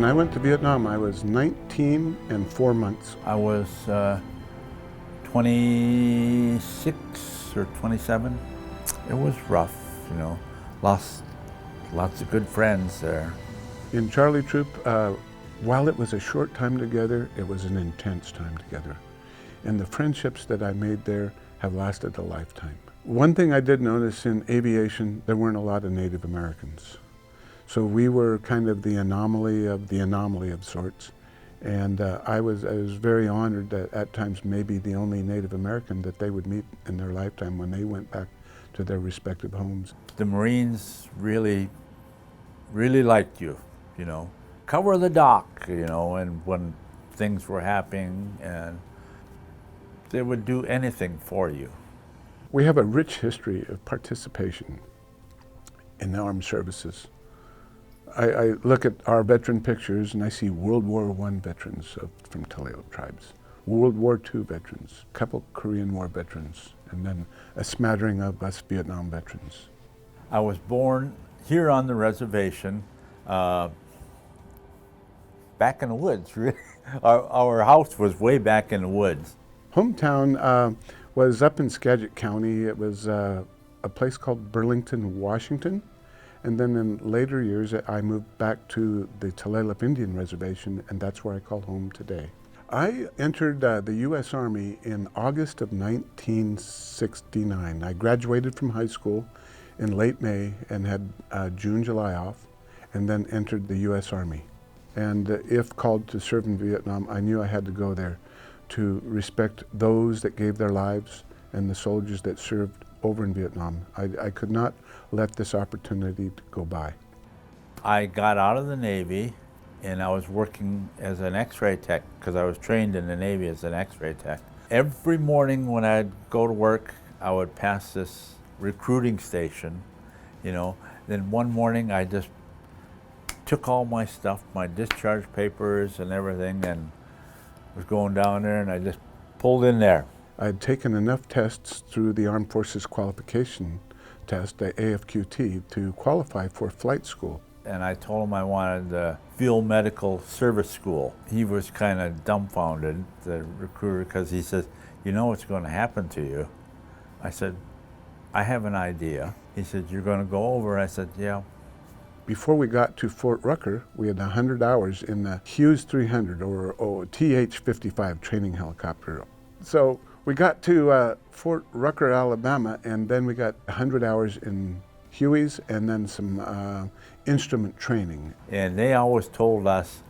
When I went to Vietnam, I was 19 and 4 months. I was 26 or 27. It was rough, you know. Lost lots of good friends there. In Charlie Troop, while it was a short time together, it was an intense time together. And the friendships that I made there have lasted a lifetime. One thing I did notice in aviation, there weren't a lot of Native Americans. So we were kind of the anomaly of sorts. And I was very honored that at times maybe the only Native American that they would meet in their lifetime when they went back to their respective homes. The Marines really liked you, you know. Cover the dock, you know, and when things were happening, and they would do anything for you. We have a rich history of participation in the armed services. I look at our veteran pictures and I see World War I veterans from Tulalip tribes, World War II veterans, a couple Korean War veterans, and then a smattering of West Vietnam veterans. I was born here on the reservation, back in the woods, really. Our house was way back in the woods. Hometown was up in Skagit County. It was a place called Burlington, Washington. And then in later years, I moved back to the Tulalip Indian Reservation, and that's where I call home today. I entered the U.S. Army in August of 1969. I graduated from high school in late May and had June, July off, and then entered the U.S. Army. And if called to serve in Vietnam, I knew I had to go there to respect those that gave their lives and the soldiers that served over in Vietnam. I could not let this opportunity go by. I got out of the Navy and I was working as an X-ray tech because I was trained in the Navy as an X-ray tech. Every morning when I'd go to work, I would pass this recruiting station, you know. Then one morning I just took all my stuff, my discharge papers and everything, and was going down there, and I just pulled in there. I had taken enough tests through the Armed Forces Qualification Test, the AFQT, to qualify for flight school. And I told him I wanted the Field Medical Service School. He was kind of dumbfounded, the recruiter, because he says, "You know what's going to happen to you?" I said, "I have an idea." He said, "You're going to go over?" I said, "Yeah." Before we got to Fort Rucker, we had 100 hours in the Hughes 300 or TH-55 training helicopter. So we got to Fort Rucker, Alabama, and then we got 100 hours in Huey's and then some instrument training. And they always told us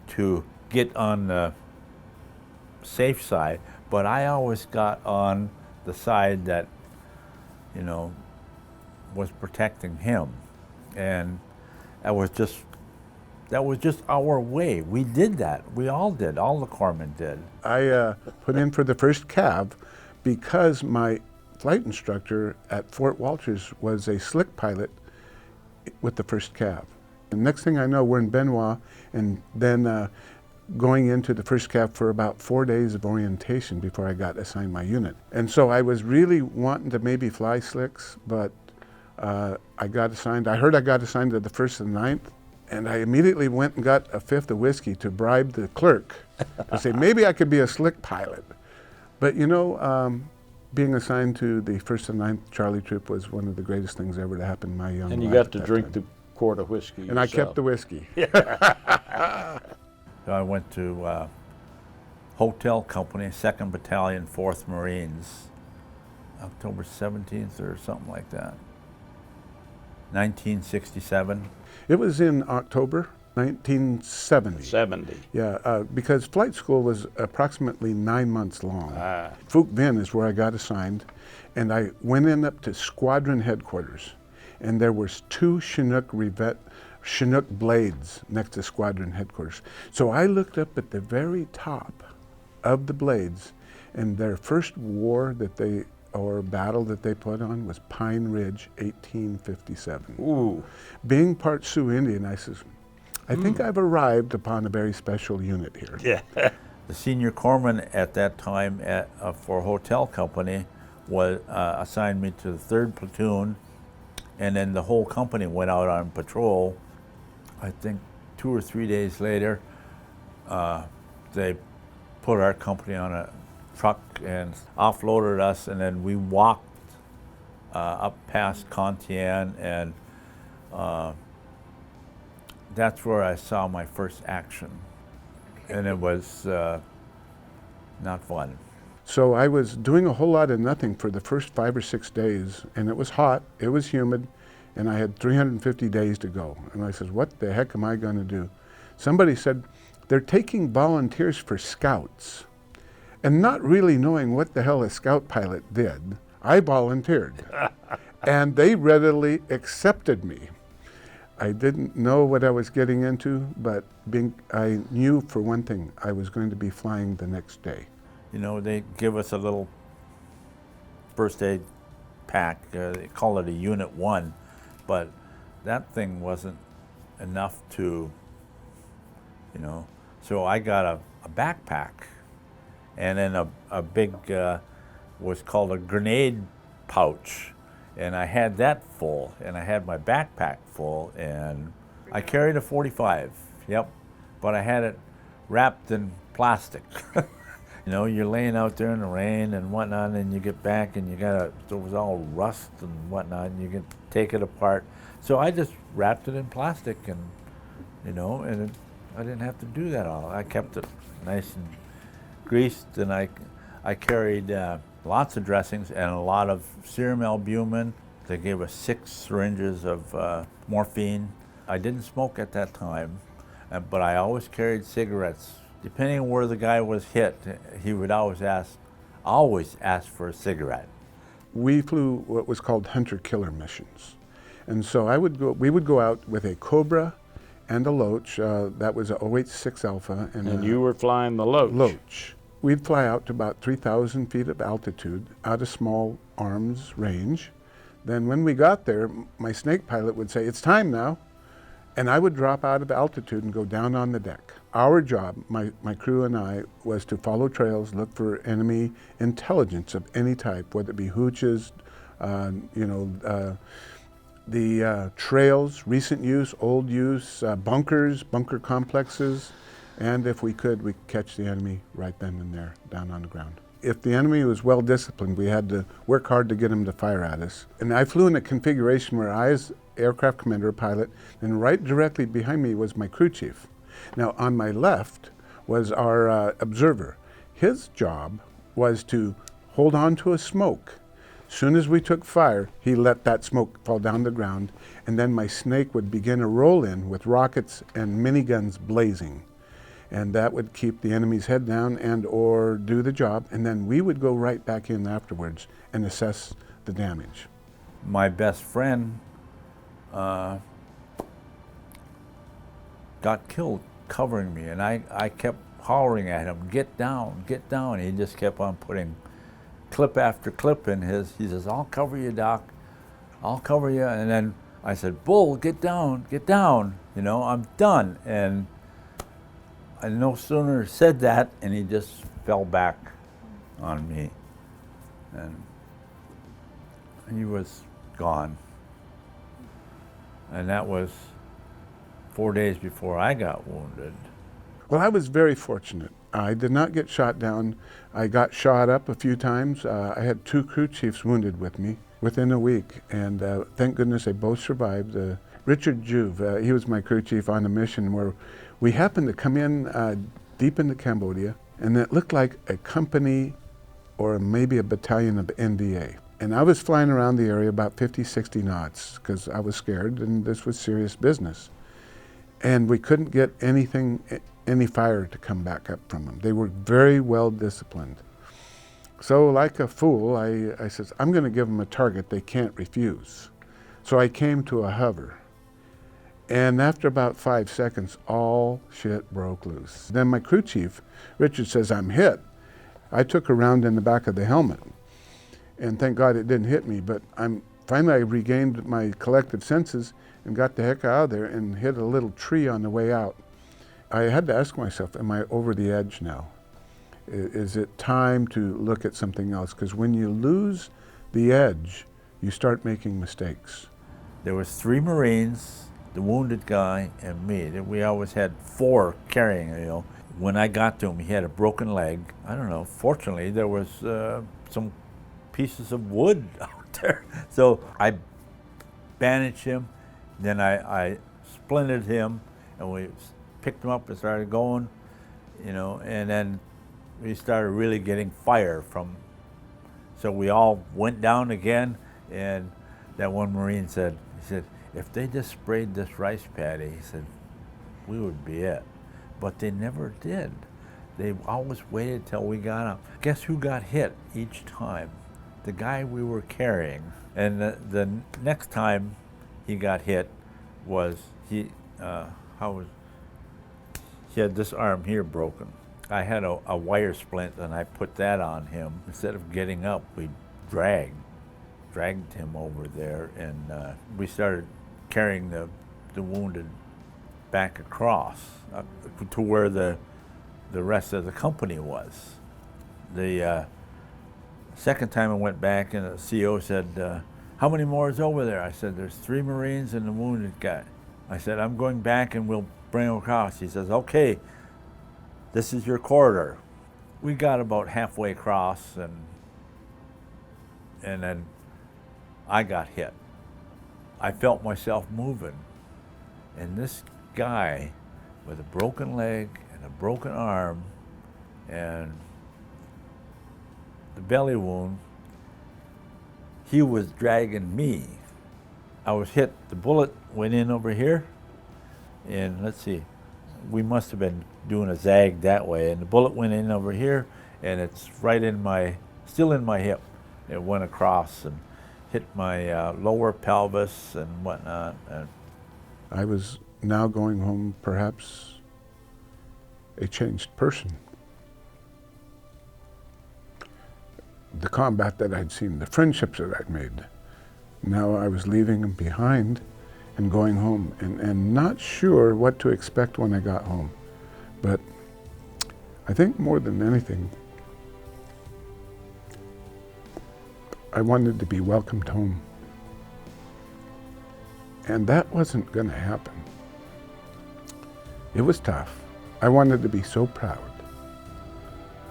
to get on the safe side, but I always got on the side that, you know, was protecting him. And that was just our way. We did that. We all did. All the corpsmen did. I put in for the first cav because my flight instructor at Fort Walters was a slick pilot with the first cav. The next thing I know, we're in Benoit, and then going into the first cav for about 4 days of orientation before I got assigned my unit. And so I was really wanting to maybe fly slicks, but I got assigned. I heard I got assigned to the 1st and 9th, and I immediately went and got a 5th of whiskey to bribe the clerk to say maybe I could be a slick pilot. But you know, being assigned to the 1st and 9th Charlie Troop was one of the greatest things ever to happen in my young life. And you got to drink the quart of whiskey and yourself. I kept the whiskey. So I went to Hotel Company, 2nd Battalion, 4th Marines, October 17th or something like that. 1967. It was in October 1970. 70. Yeah, because flight school was approximately 9 months long. Phuc Vinh is where I got assigned, and I went in up to squadron headquarters, and there was 2 Chinook blades next to squadron headquarters. So I looked up at the very top of the blades, and their first war that or battle that they put on was Pine Ridge, 1857. Ooh. Being part Sioux Indian, I says, I think I've arrived upon a very special unit here. Yeah. The senior corpsman at that time for Hotel Company was assigned me to the 3rd Platoon, and then the whole company went out on patrol. I think 2 or 3 days later, they put our company on a truck and offloaded us, and then we walked up past Contian, and that's where I saw my first action. And it was not fun. So I was doing a whole lot of nothing for the first 5 or 6 days, and it was hot, it was humid, and I had 350 days to go. And I said, what the heck am I going to do? Somebody said, they're taking volunteers for scouts. And not really knowing what the hell a scout pilot did, I volunteered. And they readily accepted me. I didn't know what I was getting into, but I knew for one thing, I was going to be flying the next day. You know, they give us a little first aid pack. They call it a Unit 1, but that thing wasn't enough to, you know. So I got a backpack, and then a big, was called a grenade pouch. And I had that full, and I had my backpack full, and I carried a 45, yep. But I had it wrapped in plastic. You know, you're laying out there in the rain and whatnot, and you get back and it was all rust and whatnot, and you can take it apart. So I just wrapped it in plastic, and, you know, and I didn't have to do that all. I kept it nice and greased, and I carried lots of dressings and a lot of serum albumin. They gave us 6 syringes of morphine. I didn't smoke at that time, but I always carried cigarettes. Depending on where the guy was hit, he would always ask for a cigarette. We flew what was called hunter-killer missions. And so we would go out with a Cobra and a Loach. That was a 086 Alpha. And you were flying the Loach. Loach. We'd fly out to about 3,000 feet of altitude out of small arms range. Then when we got there, my snake pilot would say, it's time now. And I would drop out of altitude and go down on the deck. Our job, my crew and I, was to follow trails, look for enemy intelligence of any type, whether it be hooches, the trails, recent use, old use, bunkers, bunker complexes, and if we could, we'd catch the enemy right then and there, down on the ground. If the enemy was well disciplined, we had to work hard to get him to fire at us. And I flew in a configuration where I was aircraft commander, pilot, and right directly behind me was my crew chief. Now on my left was our observer. His job was to hold on to a smoke. Soon as we took fire, he let that smoke fall down the ground, and then my snake would begin a roll in with rockets and miniguns blazing. And that would keep the enemy's head down and or do the job, and then we would go right back in afterwards and assess the damage. My best friend got killed covering me, and I kept hollering at him, get down, get down. He just kept on putting clip after clip in he says, I'll cover you, Doc, I'll cover you. And then I said, Bull, get down, you know, I'm done. And I no sooner said that, and he just fell back on me, and he was gone. And that was 4 days before I got wounded. Well, I was very fortunate. I did not get shot down. I got shot up a few times. I had 2 crew chiefs wounded with me within a week, and thank goodness they both survived. Richard Juve, he was my crew chief on a mission where we happened to come in deep into Cambodia, and it looked like a company or maybe a battalion of NVA. And I was flying around the area about 50, 60 knots because I was scared and this was serious business. And we couldn't get any fire to come back up from them. They were very well disciplined. So like a fool, I said, I'm going to give them a target they can't refuse. So I came to a hover. And after about 5 seconds, all shit broke loose. Then my crew chief, Richard, says, I'm hit. I took a round in the back of the helmet. And thank God it didn't hit me, but finally I regained my collective senses and got the heck out of there and hit a little tree on the way out. I had to ask myself, am I over the edge now? Is it time to look at something else? Because when you lose the edge, you start making mistakes. There was 3 Marines the wounded guy, and me. We always had 4 carrying, you know. When I got to him, he had a broken leg. I don't know, fortunately there was some pieces of wood out there. So I bandaged him, then I splinted him, and we picked him up and started going, you know, and then we started really getting fire from, so we all went down again, and that one Marine said, he said, if they just sprayed this rice paddy, he said, we would be it. But they never did. They always waited till we got up. Guess who got hit each time? The guy we were carrying. And the next time he got hit was, he had this arm here broken. I had a wire splint, and I put that on him. Instead of getting up, we dragged him over there, and we started carrying the wounded back across to where the rest of the company was. The second time I went back, and the CO said, how many more is over there? I said, there's 3 Marines and the wounded guy. I said, I'm going back and we'll bring him across. He says, okay, this is your corridor. We got about halfway across, and then I got hit. I felt myself moving, and this guy with a broken leg and a broken arm and the belly wound, he was dragging me. I was hit, the bullet went in over here, and let's see, we must have been doing a zag that way, and the bullet went in over here, and it's right in my, still in my hip. It went across and hit my lower pelvis and whatnot. And I was now going home perhaps a changed person. The combat that I'd seen, the friendships that I'd made, now I was leaving them behind and going home, and not sure what to expect when I got home. But I think more than anything, I wanted to be welcomed home. And that wasn't going to happen. It was tough. I wanted to be so proud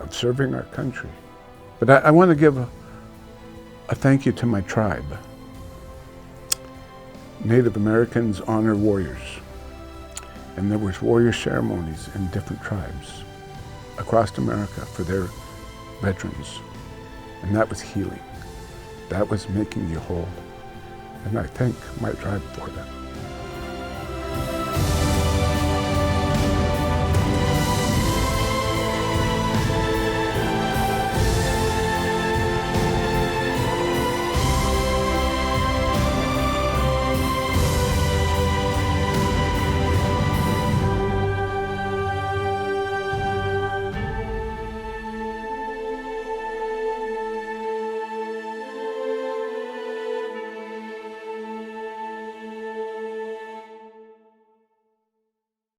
of serving our country. But I want to give a thank you to my tribe. Native Americans honor warriors. And there was warrior ceremonies in different tribes across America for their veterans. And that was healing. That was making you whole. And I thank my tribe for that.